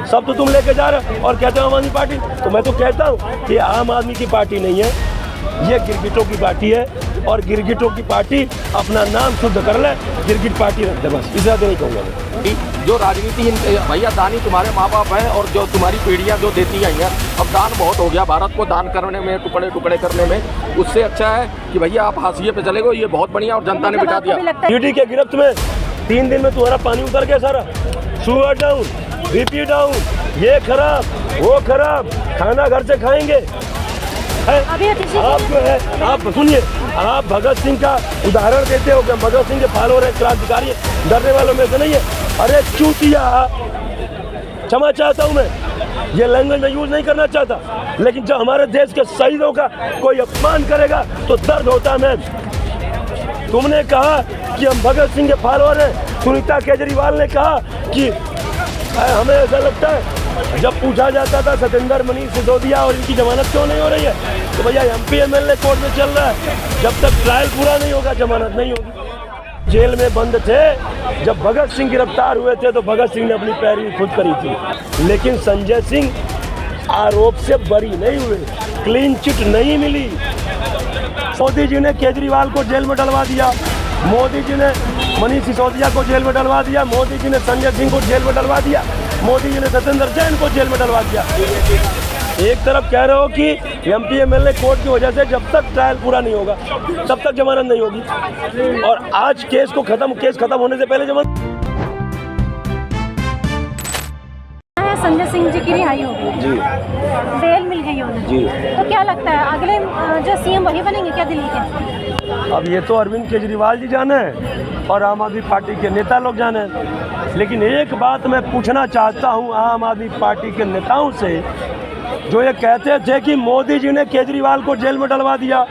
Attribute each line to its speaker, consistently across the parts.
Speaker 1: सब तो तुम लेके जा रहे हो और कहते हो आम आदमी पार्टी। तो मैं तो कहता हूँ कि आम आदमी की पार्टी नहीं है, ये गिरगिटों की पार्टी है और गिरगिटों की पार्टी अपना नाम शुद्ध कर ले, गिरगिट पार्टी रख दे, बस इस नहीं कहूँगा मैं।
Speaker 2: जो राजनीति भैया दानी तुम्हारे माँ बाप है और जो तुम्हारी पीढ़ियाँ जो देती आई हैं, अब दान बहुत हो गया भारत को दान करने में, टुकड़े टुकड़े करने में। उससे अच्छा है कि भैया आप हाशिए पे चले गो, ये बहुत बढ़िया और जनता ने बिठा दिया।
Speaker 1: ईडी के गिरफ्त में 3 दिन में तुम्हारा पानी उतर गया सारा, शुगर डाउन, बीपी डाउन, ये खराब वो खराब, खाना घर से खाएंगे। आप जो है, आप सुनिए, आप भगत सिंह का उदाहरण देते हो कि भगत सिंह के फॉलोअर है, क्रांतिकारी है, डरने वालों में से नहीं है। अरे चूतिया, क्षमा चाहता हूँ मैं, ये लैंग्वेज में यूज नहीं करना चाहता, लेकिन जब हमारे देश के शहीदों का कोई अपमान करेगा तो दर्द होता है। मैम, तुमने कहा कि हम भगत सिंह के फॉलोअर हैं, सुनीता केजरीवाल ने कहा कि हमें ऐसा लगता है, जब पूछा जाता था सतेंद्र मनीष सिसोदिया और इनकी जमानत क्यों नहीं हो रही है, तो भैया एमपी एमएलए कोर्ट में चल रहा है, जब तक ट्रायल पूरा नहीं होगा जमानत नहीं होगी। जेल में बंद थे, जब भगत सिंह गिरफ्तार हुए थे तो भगत सिंह ने अपनी पैरवी खुद करी थी, लेकिन संजय सिंह आरोप से बरी नहीं हुए, क्लीन चिट नहीं मिली। मोदी जी ने केजरीवाल को जेल में डलवा दिया, मोदी जी ने मनीष सिसोदिया को जेल में डलवा दिया, मोदी जी ने संजय सिंह को जेल में डलवा दिया, मोदी जी ने सत्येंद्र जैन को जेल में डलवा दिया। एक तरफ कह रहे हो कि एमपी एमएलए कोर्ट की वजह से जब तक ट्रायल पूरा नहीं होगा तब तक जमानत नहीं होगी, और आज केस खत्म होने से पहले जमानत।
Speaker 3: संजय सिंह जी की रिहाई होगी
Speaker 1: जी,
Speaker 3: बेल मिल गई उन्हें
Speaker 1: जी,
Speaker 3: तो क्या लगता है अगले जो सीएम वही बनेंगे क्या दिल्ली के?
Speaker 1: अब ये तो अरविंद केजरीवाल जी जाने हैं और आम आदमी पार्टी के नेता लोग जाने हैं, लेकिन एक बात मैं पूछना चाहता हूँ आम आदमी पार्टी के नेताओं से, जो ये कहते थे कि मोदी जी ने केजरीवाल को जेल में डलवा दिया,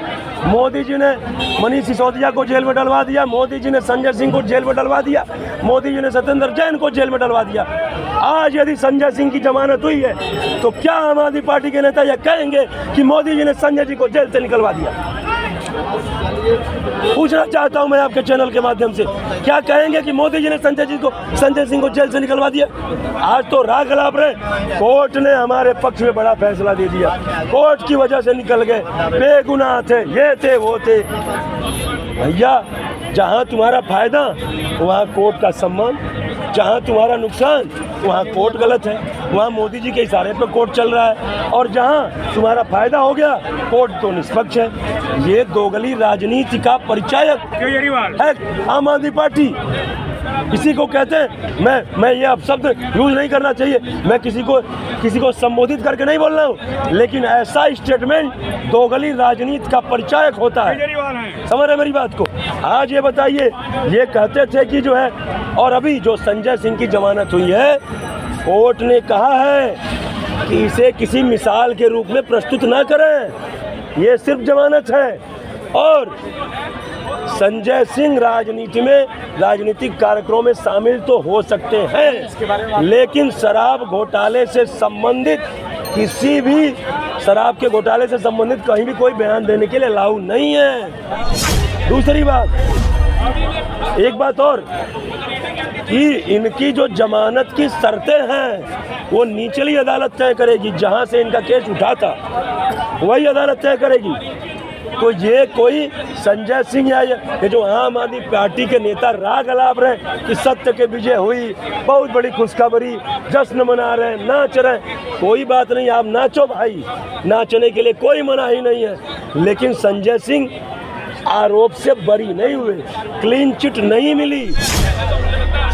Speaker 1: मोदी जी ने मनीष सिसोदिया को जेल में डलवा दिया, मोदी जी ने संजय सिंह को जेल में डलवा दिया, मोदी जी ने सत्येंद्र जैन को जेल में डलवा दिया। आज यदि संजय सिंह की जमानत हुई है तो क्या आम आदमी पार्टी के नेता यह कहेंगे कि मोदी जी ने संजय जी को जेल से निकलवा दिया? पूछना चाहता हूं मैं आपके चैनल के माध्यम से, क्या कहेंगे कि मोदी जी ने संजय सिंह को जेल से निकलवा दिया? आज तो राग अलाप रहे, कोर्ट ने हमारे पक्ष में बड़ा फैसला दे दिया, कोर्ट की वजह से निकल गए, बेगुनाह थे, ये थे वो थे। भैया, जहां तुम्हारा फायदा वहां कोर्ट का सम्मान, जहां तुम्हारा नुकसान वहां कोर्ट गलत है, वहां मोदी जी के इशारे पर कोर्ट चल रहा है, और जहां तुम्हारा फायदा हो गया कोर्ट तो निष्पक्ष है। ये दोगली राजनीति का परिचायक है आम आदमी पार्टी। इसी को कहते हैं, मैं ये अब शब्द यूज नहीं करना चाहिए, मैं किसी को संबोधित करके नहीं बोल रहा हूँ, लेकिन ऐसा स्टेटमेंट दोगली राजनीति का परिचायक होता है। समझ रहे मेरी बात को? आज ये बताइए, ये कहते थे कि जो है, और अभी जो संजय सिंह की जमानत हुई है, कोर्ट ने कहा है कि इसे किसी मिसाल के रूप में प्रस्तुत न करें, ये सिर्फ जमानत है। और संजय सिंह राजनीति में, राजनीतिक कार्यक्रमों में शामिल तो हो सकते हैं, लेकिन शराब घोटाले से संबंधित किसी भी शराब के घोटाले से संबंधित कहीं भी कोई बयान देने के लिए अलाउ नहीं है। दूसरी बात, एक बात और, कि इनकी जो जमानत की शर्तें हैं वो निचली अदालत तय करेगी, जहां से इनका केस उठा था वही अदालत तय करेगी। तो ये कोई संजय सिंह या ये जो आम आदमी पार्टी के नेता राग अलाप रहे कि सत्य के विजय हुई, बहुत बड़ी खुशखबरी, जश्न मना रहे, नाच रहे, कोई बात नहीं, आप नाचो भाई, नाचने के लिए कोई मनाही नहीं है, लेकिन संजय सिंह आरोप से बरी नहीं हुए, क्लीन चिट नहीं मिली।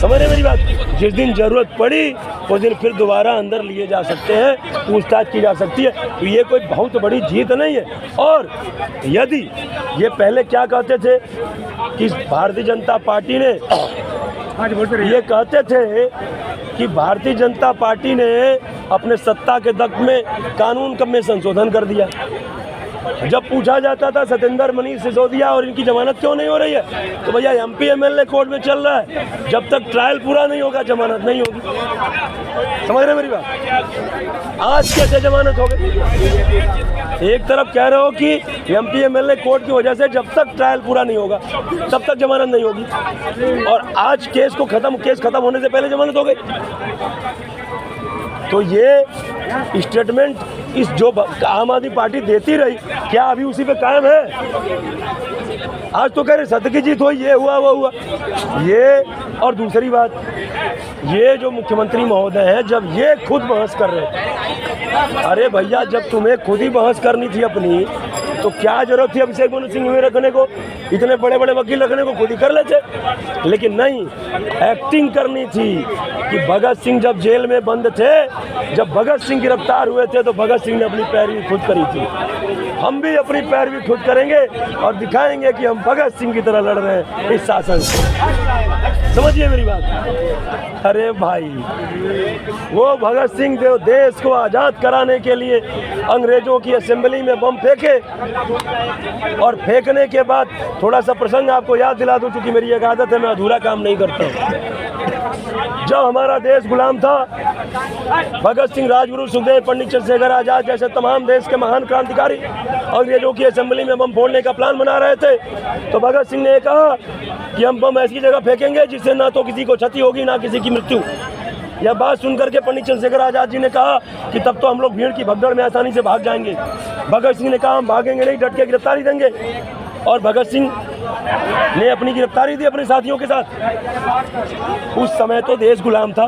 Speaker 1: समझ रहे मेरी बात? जिस दिन जरूरत पड़ी उस दिन फिर दोबारा अंदर लिए जा सकते हैं, पूछताछ की जा सकती है, तो ये कोई बहुत बड़ी जीत नहीं है। और यदि ये पहले क्या कहते थे कि भारतीय जनता पार्टी ने, ये कहते थे कि भारतीय जनता पार्टी ने अपने सत्ता के दम में कानून में संशोधन कर दिया, जब पूछा जाता था सत्येंद्र मनीष सिसोदिया और इनकी जमानत क्यों नहीं हो रही है, तो भैया एमपी एमएलए कोर्ट में चल रहा है, जब तक ट्रायल पूरा नहीं होगा जमानत नहीं होगी। समझ रहे मेरी बात? आज कैसे जमानत हो गई? एक तरफ कह रहे हो कि एमपी एमएलए कोर्ट की वजह से जब तक ट्रायल पूरा नहीं होगा तब तक जमानत नहीं होगी, और आज केस खत्म होने से पहले जमानत हो गई। तो ये स्टेटमेंट इस जो आम आदमी पार्टी देती रही, क्या अभी उसी पे कायम है? आज तो कह रहे सत्य की जीत हुई, ये हुआ वो हुआ ये। और दूसरी बात, ये जो मुख्यमंत्री महोदय हैं, जब ये खुद बहस कर रहे थे, अरे भैया जब तुम्हें खुद ही बहस करनी थी अपनी, तो क्या जरूरत थी अभिषेक मनु सिंह में रखने को? इतने बड़े बड़े वकील रखने को खुद ही कर लेते। लेकिन नहीं, एक्टिंग करनी थी कि भगत सिंह जब जेल में बंद थे, जब भगत सिंह गिरफ्तार हुए थे, तो भगत सिंह ने अपनी पैरवी खुद करी थी। हम भी अपनी पैरवी खुद करेंगे और दिखाएंगे कि हम भगत सिंह की तरह लड़ रहे हैं इस शासन से। समझिए मेरी बात। अरे भाई, वो भगत सिंह देश को आज़ाद कराने के लिए अंग्रेजों की असेंबली में बम फेंके, और फेंकने के बाद थोड़ा सा प्रसंग आपको याद दिला दूं, चूंकि मेरी एक आदत है, मैं अधूरा काम नहीं करता हूं। जब हमारा देश गुलाम था, भगत सिंह, राजगुरु, सुखदेव, पंडित चंद्रशेखर आजाद जैसे तमाम देश के महान क्रांतिकारी अंग्रेजों की असेंबली में बम फोड़ने का प्लान बना रहे थे, तो भगत सिंह ने कहा कि हम बम ऐसी जगह फेंकेंगे जिससे ना तो किसी को क्षति होगी ना किसी की मृत्यु। यह बात सुनकर के पंडित चंद्रशेखर आजाद जी ने कहा कि तब तो हम लोग भीड़ की भगदड़ में आसानी से भाग जाएंगे। भगत सिंह ने कहा हम भागेंगे नहीं, डट के गिरफ्तारी देंगे। और भगत सिंह ने अपनी गिरफ्तारी दी अपने साथियों के साथ। उस समय तो देश गुलाम था,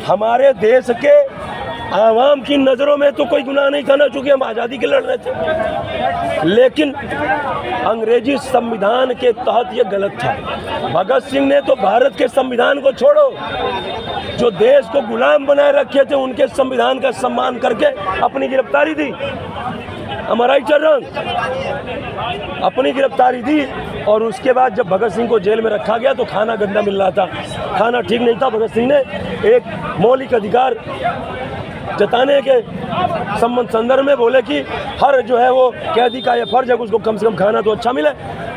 Speaker 1: हमारे देश के आवाम की नज़रों में तो कोई गुनाह नहीं था ना, चूंकि हम आज़ादी के लड़ रहे थे। लेकिन अंग्रेजी संविधान के तहत ये गलत था। भगत सिंह ने तो भारत के संविधान को छोड़ो, जो देश को गुलाम बनाए रखे थे उनके संविधान का सम्मान करके अपनी गिरफ्तारी दी। हमारा ही चल रहा, अपनी गिरफ्तारी दी। और उसके बाद जब भगत सिंह को जेल में रखा गया तो खाना गंदा मिल रहा था, खाना ठीक नहीं था। भगत सिंह ने एक मौलिक अधिकार जताने के संदर्भ में बोले कि हर जो है वो कैदी का ये फर्ज है उसको कम से कम खाना तो अच्छा मिले।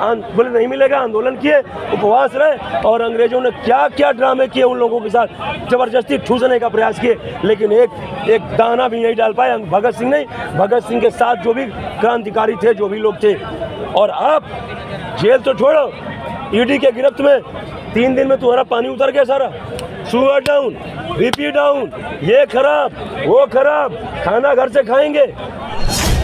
Speaker 1: बोले नहीं मिलेगा, आंदोलन किए, उपवास रहे, और अंग्रेजों ने क्या क्या ड्रामे किए उन लोगों के साथ, जबरदस्ती ठूसने का प्रयास किए, लेकिन एक दाना भी नहीं डाल पाए भगत सिंह नहीं। भगत सिंह के साथ जो भी क्रांतिकारी थे, जो भी लोग थे। और आप जेल तो छोड़ो, ईडी के गिरफ्त में 3 दिन में तुम्हारा पानी उतर गया सारा, शुगर डाउन, बीपी डाउन, ये खराब वो खराब, खाना घर से खाएंगे।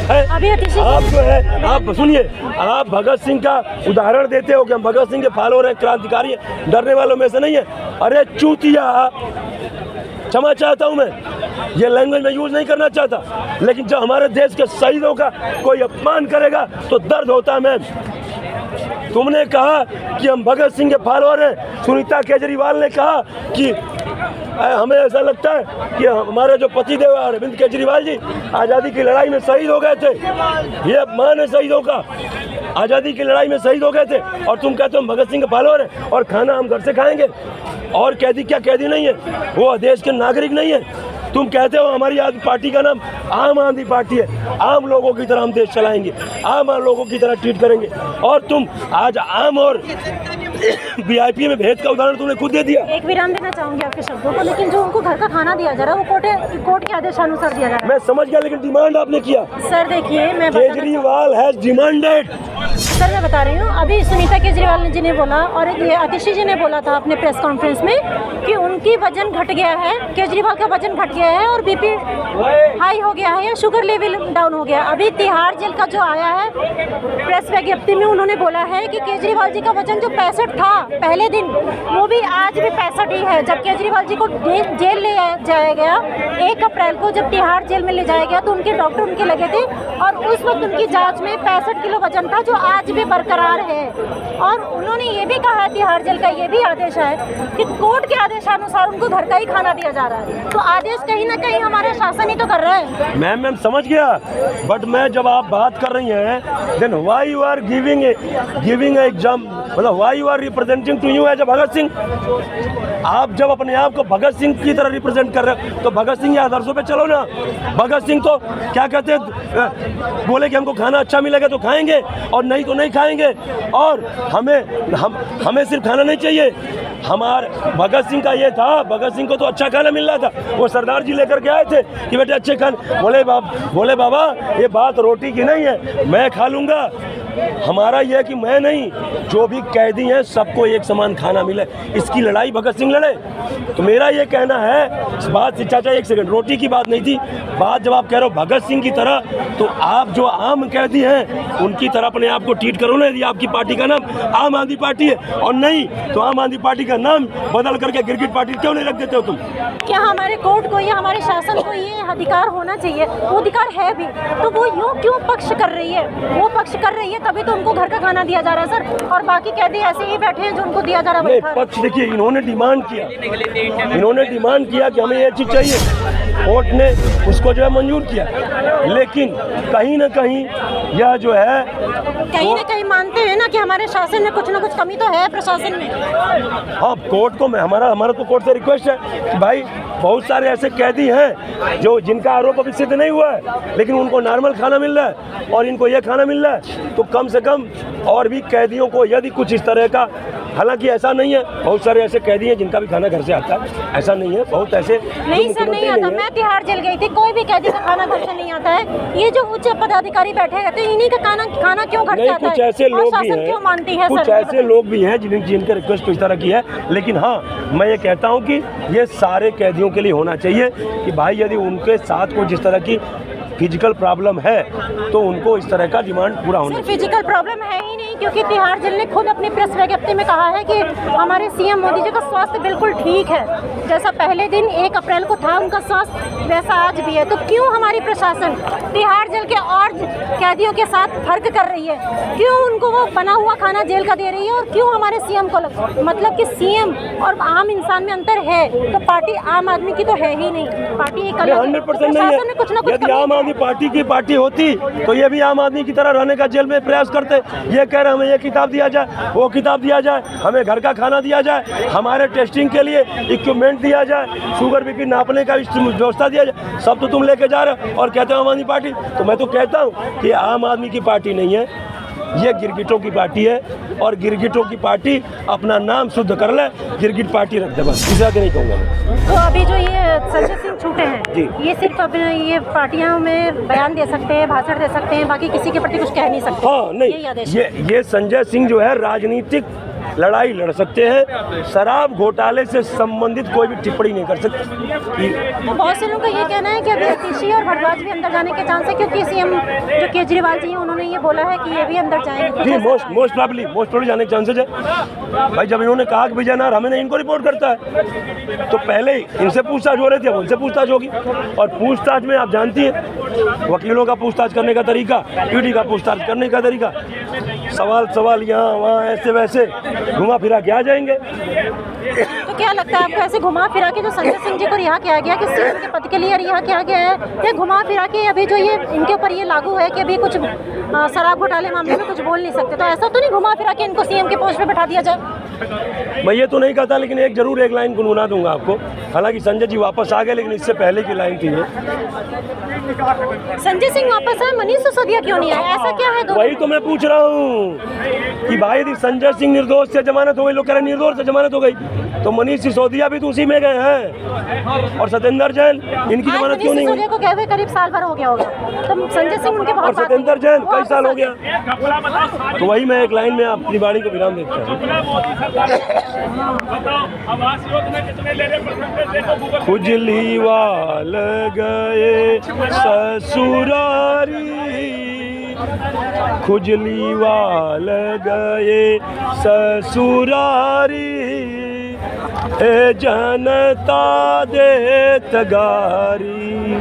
Speaker 1: आप जो है, आप सुनिए, आप भगत सिंह का उदाहरण देते हो कि हम भगत सिंह के फॉलोअर हैं, क्रांतिकारी हैं, डरने वालों में से नहीं है। अरे चूतिया, क्षमा चाहता हूं मैं, ये लैंग्वेज में यूज नहीं करना चाहता, लेकिन जब हमारे देश के शहीदों का कोई अपमान करेगा तो दर्द होता है। मैम, तुमने कहा कि हम भगत सिंह के फॉलोअर हैं, सुनीता केजरीवाल ने कहा कि हमें ऐसा लगता है कि हमारे जो पतिदेव अरविंद केजरीवाल जी आज़ादी की लड़ाई में शहीद हो गए थे। ये अपमान है शहीदों का, आज़ादी की लड़ाई में शहीद हो गए थे, और तुम कहते हो हम भगत सिंह के फॉलोअर हैं और खाना हम घर से खाएंगे। और कैदी क्या कैदी नहीं है, वो देश के नागरिक नहीं है। तुम कहते हो हमारी पार्टी का नाम आम आदमी पार्टी है, आम लोगों की तरह हम देश चलाएंगे, आम लोगों की तरह ट्रीट करेंगे, और तुम आज आम और वीआईपी में भेद का उदाहरण तुमने खुद दे दिया।
Speaker 3: एक विराम देना चाहूंगी आपके शब्दों को, लेकिन जो उनको घर का खाना दिया जा रहा है वो कोर्ट के आदेशानुसार दिया जा रहा है।
Speaker 1: मैं समझ गया, लेकिन डिमांड आपने किया।
Speaker 3: सर देखिए, मैं
Speaker 1: केजरीवाल हैज डिमांडेड।
Speaker 3: सर मैं बता रही हूँ, अभी सुनीता केजरीवाल जी ने बोला और ये आतिशी जी ने बोला था अपने प्रेस कॉन्फ्रेंस में कि उनकी वजन घट गया है, केजरीवाल का वजन घट गया है और बीपी हाई हो गया है या शुगर लेवल डाउन हो गया। अभी तिहाड़ जेल का जो आया है प्रेस विज्ञप्ति में, उन्होंने बोला है कि केजरीवाल जी का वजन जो 65 था पहले दिन, वो भी आज भी 65 ही है। जब केजरीवाल जी को जेल ले जाया गया 1 अप्रैल को, जब तिहाड़ जेल में ले जाया गया, तो उनके डॉक्टर उनके लगे थे और उस वक्त उनकी जाँच में 65 किलो वजन था, जो आज भी बरकरार है। और उन्होंने ये भी कहा है, तिहाड़ जेल का ये भी आदेश है कि कोर्ट के आदेशानुसार उनको घर का ही खाना दिया जा रहा है। तो आदेश कहीं ना कहीं हमारे शासन ही तो कर रहा है।
Speaker 1: मैम समझ गया, बट मैं जब आप बात कर रही हैं, then why you are giving exam, मतलब why you are representing to you as a Bhagat Singh. आप जब अपने आप को भगत सिंह की तरह रिप्रेजेंट कर रहे हो तो भगत सिंह के आदर्शों पे चलो ना। भगत सिंह तो क्या कहते हैं, बोले कि हमको खाना अच्छा मिलेगा तो खाएंगे और नहीं तो नहीं खाएंगे, और हमें सिर्फ खाना नहीं चाहिए, हमारे भगत सिंह का ये था, भगत सिंह को तो अच्छा खाना मिल रहा था, वो सरदार जी लेकर के आए थे कि बेटे अच्छे खाने, बोले बाबा ये बात रोटी की नहीं है, मैं खा लूँगा। हमारा यह है कि मैं नहीं, जो भी कैदी हैं सबको एक समान खाना मिले, इसकी लड़ाई भगत सिंह लड़े। तो मेरा ये कहना है, इस बात से चाचा एक सेकंड, रोटी की बात नहीं थी बात, जब आप कह रहे हो भगत सिंह की तरह, तो आप जो आम कैदी हैं उनकी तरह अपने आप को ट्रीट करो ना। यदि आपकी पार्टी का नाम आम आदमी पार्टी है और नहीं तो आम आदमी पार्टी का नाम बदल करके गिरगिट पार्टी क्यों नहीं रख देते हो तुम?
Speaker 3: क्या हमारे कोर्ट को या हमारे शासन को ये अधिकार होना चाहिए? वो अधिकार है भी, तो वो यूँ क्यों पक्ष कर रही है? वो पक्ष कर रही है तभी तो उनको घर का खाना दिया जा रहा है सर, और बाकी कैदी ऐसे ही बैठे हैं जो उनको दिया जा रहा है।
Speaker 1: नहीं, पक्ष देखिए, इन्होंने डिमांड किया कि हमें ये चीज़ चाहिए, कोर्ट ने उसको जो है मंजूर किया, लेकिन कहीं ना कहीं यह जो है
Speaker 3: कहीं ना कहीं मानते हैं ना कि हमारे शासन में कुछ ना कुछ कमी तो है प्रशासन में।
Speaker 1: हाँ, कोर्ट को हमारा तो कोर्ट से रिक्वेस्ट है कि भाई बहुत सारे ऐसे कैदी हैं जो जिनका आरोप अभी सिद्ध नहीं हुआ है, लेकिन उनको नॉर्मल खाना मिल रहा है और इनको ये खाना मिल रहा है, तो कम से कम और भी कैदियों को यदि कुछ इस तरह का, हालांकि ऐसा नहीं है, बहुत सारे ऐसे कैदी हैं जिनका भी खाना घर से आता है, ऐसा नहीं है, बहुत ऐसे
Speaker 3: नहीं सर नहीं आता। मैं तिहाड़ जेल गई थी, कोई भी कैदी का खाना घर से नहीं आता है। ये जो उच्च पदाधिकारी बैठे रहते हैं, इन्हीं का खाना क्यों घर से आता है?
Speaker 1: कुछ ऐसे लोग भी हैं,
Speaker 3: क्यों मानती है
Speaker 1: कुछ ऐसे लोग भी हैं जिनके रिक्वेस्ट इस तरह की है, लेकिन हाँ मैं ये कहता हूँ कि ये सारे कैदियों के लिए होना चाहिए कि भाई यदि उनके साथ कोई जिस तरह की फिजिकल प्रॉब्लम है तो उनको इस तरह का डिमांड पूरा होना चाहिए।
Speaker 3: फिजिकल प्रॉब्लम है ही नहीं, क्योंकि तिहाड़ जेल ने खुद अपनी प्रेस विज्ञप्ति में कहा है कि हमारे सीएम मोदी जी का स्वास्थ्य बिल्कुल ठीक है, जैसा पहले दिन 1 अप्रैल को था उनका स्वास्थ्य वैसा आज भी है। तो क्यों हमारी प्रशासन तिहाड़ जेल के और कैदियों के साथ फर्क कर रही है? क्यों उनको वो बना हुआ खाना जेल का दे रही है? और क्यों हमारे सीएम को मतलब कि सीएम और आम इंसान में अंतर है, तो पार्टी आम आदमी की तो है ही नहीं, पार्टी एक अलग
Speaker 1: 100% नहीं है।
Speaker 3: कुछ ना कुछ
Speaker 1: यदि आम आदमी पार्टी की पार्टी होती तो ये भी आम आदमी की तरह रहने का जेल में प्रयास करते। ये कह रहे हमें ये किताब दिया जाए, वो किताब दिया जाए, हमें घर का खाना दिया जाए, हमारे टेस्टिंग के लिए इक्विपमेंट दिया जाए, शुगर बीपी नापने का व्यवस्था दिया जाए, सब तो तुम लेके जा रहे हो और कहते हो आम आदमी पार्टी। तो मैं तो कहता हूँ कि आम आदमी की पार्टी नहीं है, ये गिरगिटों की पार्टी है, और गिरगिटों की पार्टी अपना नाम शुद्ध कर ले, गिरगिट पार्टी रख दे, बस इसे आगे नहीं कहूँगा मैं।
Speaker 3: तो अभी जो ये संजय सिंह छूटे हैं
Speaker 1: जी,
Speaker 3: ये सिर्फ अब ये पार्टियों में बयान दे सकते हैं, भाषण दे सकते हैं, बाकी किसी के प्रति कुछ कह नहीं सकते।
Speaker 1: हाँ नहीं, ये संजय सिंह जो है राजनीतिक लड़ाई लड़ सकते हैं, शराब घोटाले से संबंधित कोई भी टिप्पणी नहीं कर सकते।
Speaker 3: तो बहुत से लोगों का ये कहना है कि अभी अतिशी और भारद्वाज भी अंदर जाने के चांस है, क्योंकि सीएम जो केजरीवाल जी हैं उन्होंने ये बोला है कि ये भी अंदर जाएंगे।
Speaker 1: जी, मोस्ट प्रॉब्ली जाने के चांसेज है भाई। जब इन्होंने कहा कि विजयनार हमें नहीं, इनको रिपोर्ट करता है, तो पहले ही इनसे पूछताछ हो रही थी, अब उनसे पूछताछ होगी। और पूछताछ में आप जानती हैं वकीलों का पूछताछ करने का तरीका, ईडी का पूछताछ करने का तरीका, सवाल यहाँ वहाँ ऐसे वैसे घुमा फिरा के आ जाएंगे।
Speaker 3: तो क्या लगता है आपको, ऐसे घुमा फिरा के जो संजय सिंह जी को रिहा किया गया कि सीएम के पद के लिए रिहा किया गया है, या घुमा फिरा के अभी जो ये इनके ऊपर ये लागू है कि अभी कुछ शराब घोटाले मामले में कुछ बोल नहीं सकते, तो ऐसा तो नहीं घुमा फिरा के इनको सीएम के पोस्ट पे बैठा दिया जाए?
Speaker 1: मैं ये तो नहीं कहता, लेकिन एक लाइन गुनगुना दूंगा आपको। हालांकि संजय जी वापस आ गए, लेकिन इससे पहले की लाइन थी ये।
Speaker 3: संजय सिंह वापस आए, मनीष सिसोदिया क्यों नहीं आए? ऐसा क्या है?
Speaker 1: वही तो मैं पूछ रहा हूँ कि भाई यदि संजय सिंह निर्दोष से जमानत हो गई, लोग कह रहे निर्दोष से जमानत हो गई, तो मनीष सिसोदिया भी तो उसी में गए हैं, और सत्येंद्र जैन, इनकी जमानत क्यों नहीं हुई?
Speaker 3: को गए हुए करीब साल भर हो गया होगा, तो संजय सिंह उनके
Speaker 1: और सत्येंद्र जैन कई साल हो गया। तो वही मैं एक लाइन में अपनी बाड़ी को विराम देता हूँ। खुजली वाल गए ससुरारी, खुजली वाल गए ससुरारी, ए जनता देत गारी,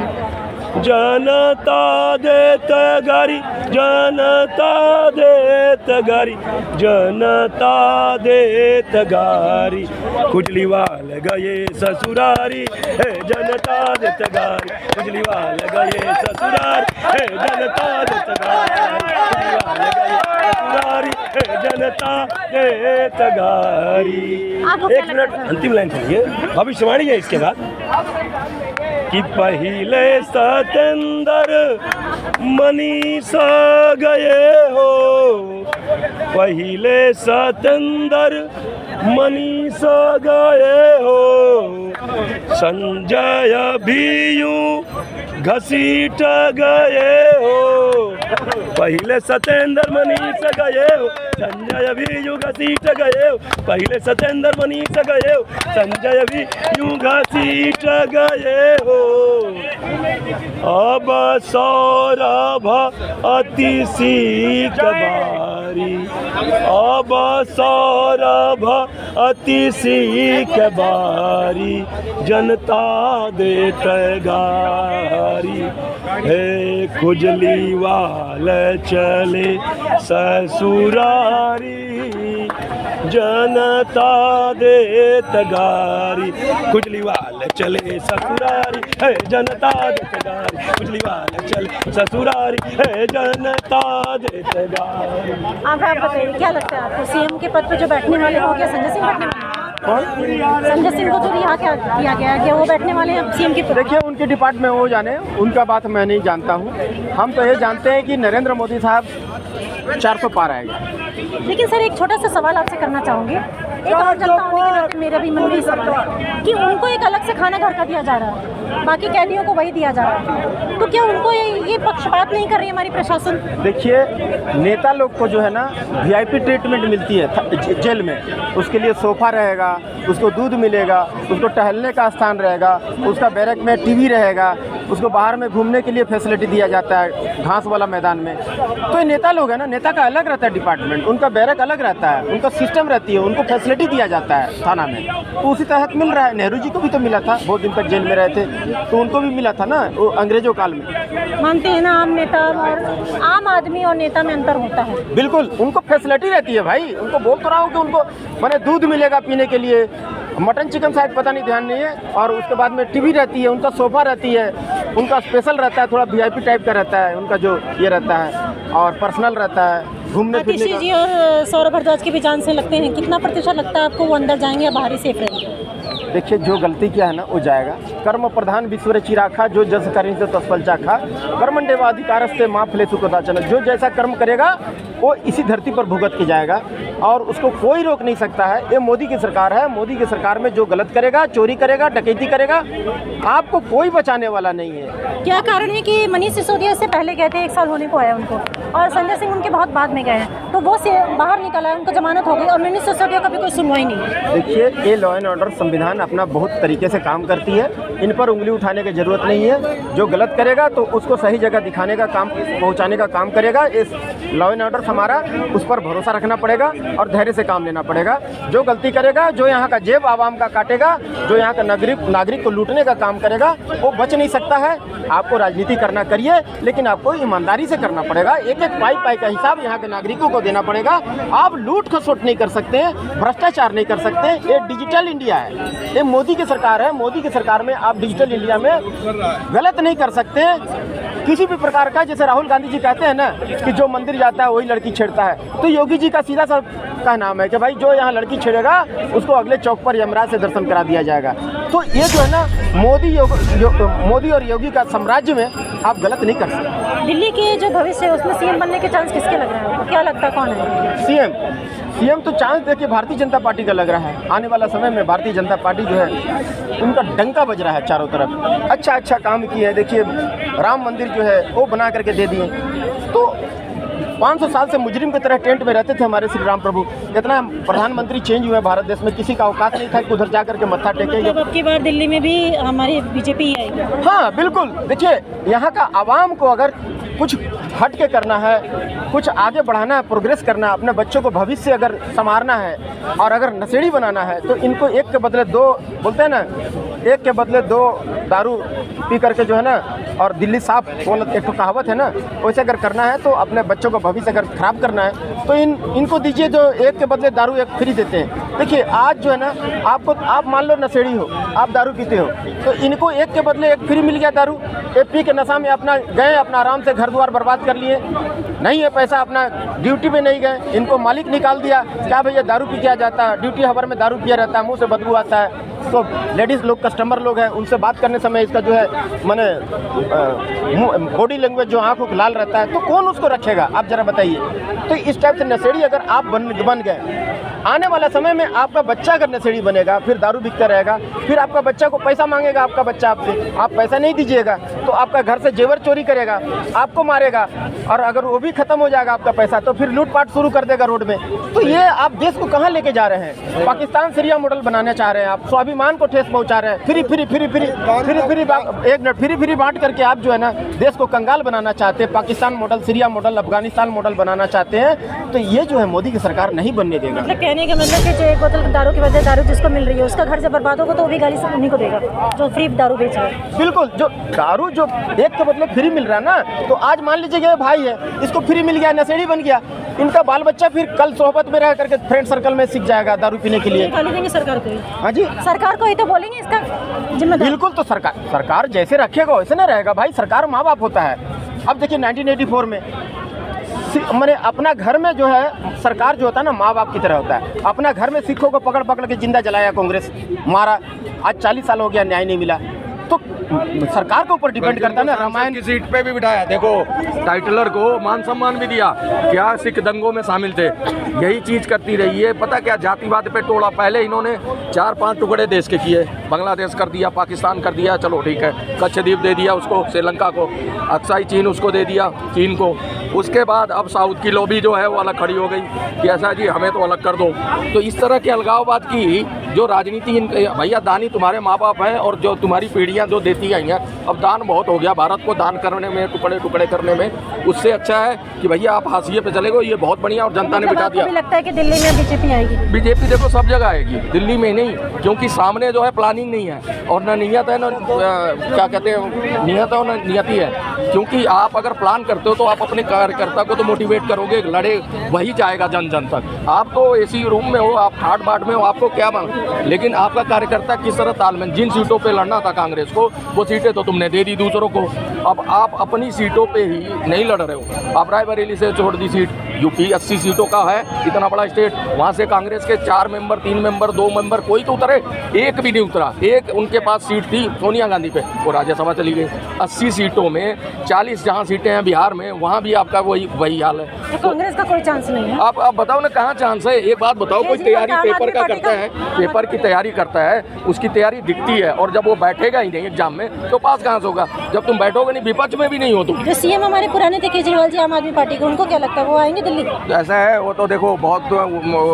Speaker 1: जनता देत गारी, जनता देत गारी, जनता देत गारी, खुजली वाल गए ससुरारी, हे जनता देत गारी, खुजली वाल गए ससुरारी, हे जनता देत गारी, खुजली वाल गए ससुरारी, हे जनता देत गारी। एक मिनट, अंतिम लाइन सुनिए, भविष्यवाणी है इसके बाद कि पहले सतेंद्र मनीष गए हो, पहले सतेंद्र मनीष गए हो, संजय भी यूं घसीट गए हो। पहले सतेंद्र मनीष गए हो, संजय भी यूं घसीट गए हो। पहले सतेंद्र मनीष गए हो, संजय भी यूं घसीट गए हो। अब सौरभ अति सीख बारी, अब सौरभ अति सीख बारी, जनता देत गारी। हे खुजली वाल चले ससुरारी, जनता देत गारी। खुजली वाल चले ससुरारी, है जनता देत गारी। खुजली वाल चले ससुरारी, है जनता देत गारी।
Speaker 3: आप बताइए क्या लगता है आपको, सीएम के पद पर जो बैठने वाले हो गया संजय सिंह बैठने वाले हैं? संजय सिंह को जो यहाँ क्या किया गया है, क्या वो बैठने वाले हैं सीएम के पद?
Speaker 4: देखिए उनके डिपार्टमेंट में वो जाने, उनका बात मैं नहीं जानता हूँ। हम तो ये जानते हैं कि नरेंद्र मोदी साहब 400 पार आएगा।
Speaker 3: लेकिन सर एक छोटा सा सवाल आपसे करना चाहूँगी, एक और जनता होने के नाते मेरा भी मन में सवाल है कि उनको एक अलग से खाना घर का दिया जा रहा है, बाकी कैदियों को वही दिया जा रहा है, तो क्या उनको ये पक्षपात नहीं कर रही है हमारी प्रशासन?
Speaker 4: देखिए नेता लोग को जो है ना VIP ट्रीटमेंट मिलती है जेल में, उसके लिए सोफा रहेगा, उसको दूध मिलेगा, उसको टहलने का स्थान रहेगा, उसका बैरक में TV रहेगा, उसको बाहर में घूमने के लिए फैसिलिटी दिया जाता है घास वाला मैदान में। तो ये नेता लोग है ना, नेता का अलग रहता है डिपार्टमेंट, उनका बैरक अलग रहता है, उनका सिस्टम रहती है, उनको फैसिलिटी दिया जाता है थाना में, तो उसी तहत मिल रहा है। नेहरू जी को भी तो मिला था, बहुत दिन तक जेल में रहे थे, तो उनको भी मिला था ना वो अंग्रेजों काल में।
Speaker 3: मानते हैं ना आम नेता और आम आदमी और नेता में अंतर होता है?
Speaker 4: बिल्कुल, उनको फैसिलिटी रहती है भाई। उनको बोल तो रहा हूँ कि उनको मैंने दूध मिलेगा पीने के लिए, मटन चिकन शायद पता नहीं, ध्यान नहीं है, और उसके बाद में TV रहती है, उनका सोफा रहती है, उनका स्पेशल रहता है, थोड़ा VIP टाइप का रहता है उनका जो ये रहता है, और पर्सनल रहता है घूमने फिरने
Speaker 3: आतिशी
Speaker 4: का।
Speaker 3: जी और सौरभ भारद्वाज की भी जान से लगते हैं, कितना प्रतिशत लगता है आपको वो अंदर जाएंगे या बाहर ही सेफ रहेंगे?
Speaker 4: देखिए जो गलती किया है ना वो जाएगा। कर्म प्रधान विश्व चिराखा, जो जस करें से तत्फल चाखा, कर्मण्येवाधिकारस्ते मां फलेषु कदाचन। जो जैसा कर्म करेगा वो इसी धरती पर भुगत के जाएगा, और उसको कोई रोक नहीं सकता है। ये मोदी की सरकार है, मोदी की सरकार में जो गलत करेगा, चोरी करेगा, डकैती करेगा, आपको कोई बचाने वाला नहीं है।
Speaker 3: क्या कारण है कि मनीष सिसोदिया इससे पहले गए थे, 1 साल होने को आया उनको, और संजय सिंह उनके बहुत बाद में गए हैं, तो वो से बाहर निकला है, उनको जमानत हो गई, और मनीष सिसोदिया का भी कोई सुनवाई नहीं?
Speaker 4: देखिए ये लॉ एंड ऑर्डर संविधान अपना बहुत तरीके से काम करती है, इन पर उंगली उठाने की जरूरत नहीं है। जो गलत करेगा तो उसको सही जगह दिखाने का काम, पहुंचाने का काम करेगा। इस लॉ एंड ऑर्डर हमारा, उस पर भरोसा रखना पड़ेगा और धैर्य से काम लेना पड़ेगा। जो गलती करेगा, जो यहाँ का जेब आवाम का काटेगा, जो यहाँ का नागरिक को लूटने का काम करेगा, वो बच नहीं सकता है। आपको राजनीति करना करिए, लेकिन आपको ईमानदारी से करना पड़ेगा। एक एक पाई का हिसाब यहाँ के नागरिकों को देना पड़ेगा। आप लूट खसोट नहीं कर सकते, भ्रष्टाचार नहीं कर सकते। ये डिजिटल इंडिया है, ये मोदी की सरकार है। मोदी की सरकार में आप डिजिटल इंडिया में गलत नहीं कर सकते किसी भी प्रकार का। जैसे राहुल गांधी जी कहते हैं ना कि जो मंदिर जाता है वही लड़की छेड़ता है, तो योगी जी का सीधा सा का नाम है कि भाई जो यहाँ लड़की छेड़ेगा उसको अगले चौक पर यमराज से दर्शन करा दिया जाएगा। तो ये जो है ना मोदी और योगी का साम्राज्य में आप गलत नहीं कर सकते।
Speaker 3: दिल्ली के जो भविष्य है उसमें सीएम बनने के चांस किसके लग रहे हैं आपको? क्या लगता है कौन है
Speaker 4: सीएम? तो चांस देखिए भारतीय जनता पार्टी का लग रहा है। आने वाला समय में भारतीय जनता पार्टी जो है उनका डंका बज रहा है चारों तरफ। अच्छा काम किए हैं। देखिए राम मंदिर जो है वो बना करके दे दिए, तो 500 साल से मुजरिम की तरह टेंट में रहते थे हमारे श्री राम प्रभु। इतना प्रधानमंत्री चेंज हुए भारत देश में, किसी का औकात नहीं था कि उधर जा करके मत्था टेकेंगे।
Speaker 3: अब की बार दिल्ली में भी हमारी बीजेपी है।
Speaker 4: हाँ बिल्कुल। देखिए यहाँ का आवाम को अगर कुछ हट के करना है, कुछ आगे बढ़ाना है, प्रोग्रेस करना है, अपने बच्चों को भविष्य अगर संवारना है और अगर नशेड़ी बनाना है, तो इनको एक के बदले दो, बोलते हैं ना, एक के बदले दो दारू पी करके जो है ना, और दिल्ली साफ, एक तो कहावत है ना, वैसे अगर करना है तो अपने बच्चों को भविष्य अगर खराब करना है तो इनको दीजिए जो एक के बदले दारू एक फ्री देते हैं। देखिए आज जो है ना, आप मान लो नशेड़ी हो, आप दारू पीते हो, तो इनको एक के बदले एक फ्री मिल गया दारू, ये पी के नशा में अपना गए, अपना आराम से घर द्वार बर्बाद कर लिए, नहीं है पैसा, अपना ड्यूटी पे नहीं गए, इनको मालिक निकाल दिया, क्या भैया दारू पी किया जाता है, ड्यूटी हवर में दारू पिया रहता है, मुंह से बदबू आता है। तो लेडीज़ लोग कस्टमर लोग हैं, उनसे बात करने समय इसका जो है माने बॉडी लैंग्वेज जो आँखों लाल रहता है, तो कौन उसको रखेगा आप जरा बताइए। तो इस टाइप से नशेड़ी अगर आप बन गए, आने वाला समय में आपका बच्चा अगर नशेड़ी बनेगा, फिर दारू बिकता रहेगा, फिर आपका बच्चा को पैसा मांगेगा, आपका बच्चा आपसे, आप पैसा नहीं दीजिएगा तो आपका घर से जेवर चोरी करेगा, आपको मारेगा, और अगर वो भी खत्म हो जाएगा आपका पैसा तो फिर लूटपाट शुरू कर देगा रोड में। तो ये आप देश को कहाँ लेके जा रहे हैं? पाकिस्तान सीरिया मॉडल बनाना चाह रहे हैं आप, स्वाभिमान को ठेस पहुँचा रहे हैं, फ्री बांट करके आप जो है ना देश को कंगाल बनाना चाहते हैं, Pakistan model, Syria model, Afghanistan model बनाना चाहते हैं। तो ये जो है मोदी की सरकार नहीं बनने देगा।
Speaker 3: कहने का मतलब कि जो एक बोतल दारू की वजह दारू जिसको मिल रही है उसका घर से बर्बाद होगा तो वो भी गाली से उन्हीं को देगा जो फ्री दारू बेच रहे हैं।
Speaker 4: बिल्कुल, जो दारू जो एक के बदले फ्री मिल रहा है ना, तो आज मान लीजिए ये भाई है, इसको फ्री मिल गया, नशेड़ी बन गया, इनका बाल बच्चा फिर कल सोहबत में रह करके फ्रेंड सर्कल में सीख जाएगा दारू पीने के लिए।
Speaker 3: गाली देंगे सरकार को ही।
Speaker 4: हाँ जी,
Speaker 3: सरकार को ही तो बोलेंगे इसका जिम्मेदार।
Speaker 4: बिल्कुल, तो सरकार जैसे रखेगा वैसे ना रहेगा भाई। सरकार माँ बाप होता है। अब देखिए 1984 में मैंने अपना घर में जो है सरकार जो होता है ना माँ बाप की तरह होता है। अपना घर में सिखों को पकड़ पकड़ के जिंदा जलाया कांग्रेस, मारा, आज 40 साल हो गया, न्याय नहीं मिला। तो सरकार के ऊपर डिपेंड करता है ना। रामायण
Speaker 2: की सीट पे भी बिठाया, देखो टाइटलर को मान सम्मान भी दिया, क्या सिख दंगों में शामिल थे, यही चीज करती रही है। पता क्या जातिवाद पे तोड़ा, पहले इन्होंने 4-5 टुकड़े देश के किए, बांग्लादेश कर दिया, पाकिस्तान कर दिया, चलो ठीक है, कच्छद्वीप दे दिया उसको, श्रीलंका को, अक्साई चीन उसको दे दिया चीन को। उसके बाद अब साउथ की लॉबी जो है वो अलग खड़ी हो गई कि ऐसा जी हमें तो अलग कर दो। तो इस तरह के अलगाववाद की जो राजनीति, भैया दानी तुम्हारे माँ बाप हैं और जो तुम्हारी पीढ़ियाँ जो देती आई हैं, अब दान बहुत हो गया भारत को दान करने में, टुकड़े टुकड़े करने में। उससे अच्छा है कि भैया आप हाशिए पे चले गो, ये बहुत बढ़िया, और जनता ने बिठा दिया।
Speaker 3: लगता है कि दिल्ली में बीजेपी आएगी?
Speaker 2: बीजेपी देखो सब जगह आएगी, दिल्ली में नहीं, क्योंकि सामने जो है प्लानिंग नहीं है और न नीयत है, न क्या कहते हैं नियत है और न नियति है। क्योंकि आप अगर प्लान करते हो तो आप अपने कार्यकर्ता को तो मोटिवेट करोगे, लड़े वही जाएगा जन जन तक। आप तो एसी रूम में हो, आप ठाट बाट में हो, आपको क्या मांग, लेकिन आपका कार्यकर्ता किस तरह तालमेल, जिन सीटों पे लड़ना था कांग्रेस को वो सीटें तो तुमने दे दी दूसरों को। अब आप अपनी सीटों पे ही नहीं लड़ रहे हो। आप रायबरेली से छोड़ दी सीट, यूपी 80 सीटों का है, इतना बड़ा स्टेट, वहाँ से कांग्रेस के 4 मेंबर, 3 मेंबर, 2 मेंबर, कोई तो उतरे, एक भी नहीं उतरा। एक उनके पास सीट थी सोनिया गांधी पे, वो राज्यसभा चली गई। 80 सीटों में 40 जहाँ सीटें हैं बिहार में, वहाँ भी आपका वही हाल है।
Speaker 3: तो कांग्रेस का कोई चांस नहीं है?
Speaker 2: आप बताओ ना कहाँ चांस है? एक बात बताओ, कोई तैयारी पेपर का करता है, पेपर की तैयारी करता है, उसकी तैयारी दिखती है, और जब वो बैठेगा ही नहीं एग्जाम में तो पास कहाँ से होगा? जब तुम बैठोगे नहीं, विपक्ष में भी नहीं हो तुम।
Speaker 3: जो सीएम हमारे पुराने थे केजरीवाल जी, आम आदमी पार्टी के, उनको क्या लगता है वो आएंगे दिल्ली?
Speaker 2: ऐसा है, वो तो देखो बहुत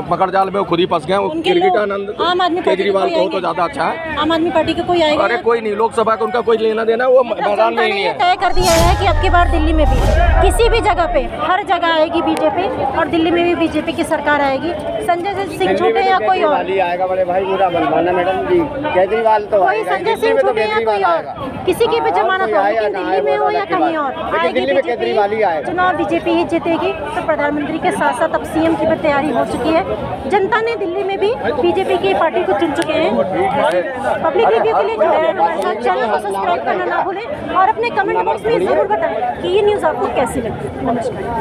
Speaker 2: पकड़ जाल में खुद ही फंस गए। गिरगिटानंद केजरीवाल को तो ज्यादा अच्छा है।
Speaker 3: आम आदमी पार्टी के कोई आएगा?
Speaker 2: अरे कोई नहीं, लोकसभा का उनका कोई लेना देना, वो मैदान में ही नहीं है।
Speaker 3: तय कर दिया है कि अब की बार दिल्ली में भी किसी भी जगह पे, हर जगह आएगी बीजेपी, और दिल्ली में भी बीजेपी की सरकार आएगी। संजय सिंह छूटे या कोई और
Speaker 4: आएगा, बड़े भाई बुरा बनवाना मैडम जी, केजरीवाल तो
Speaker 3: कोई संजय सिंह छूटे या कोई और, किसी की भी जमानत हो, लेकिन दिल्ली में हो या कहीं और आएगी बीजेपी। चुनाव बीजेपी ही जीतेगी। तो प्रधानमंत्री के साथ साथ अब सीएम की भी तैयारी हो चुकी है। जनता ने दिल्ली में भी बीजेपी की पार्टी को चुन चुके हैं। पब्लिक रिव्यू के लिए जुड़े रहें हमारे साथ, चैनल को सब्सक्राइब करना ना भूलें और अपने कमेंट बॉक्स में जरूर बताएं कि ये न्यूज़ आपको कैसी लगी। नमस्कार।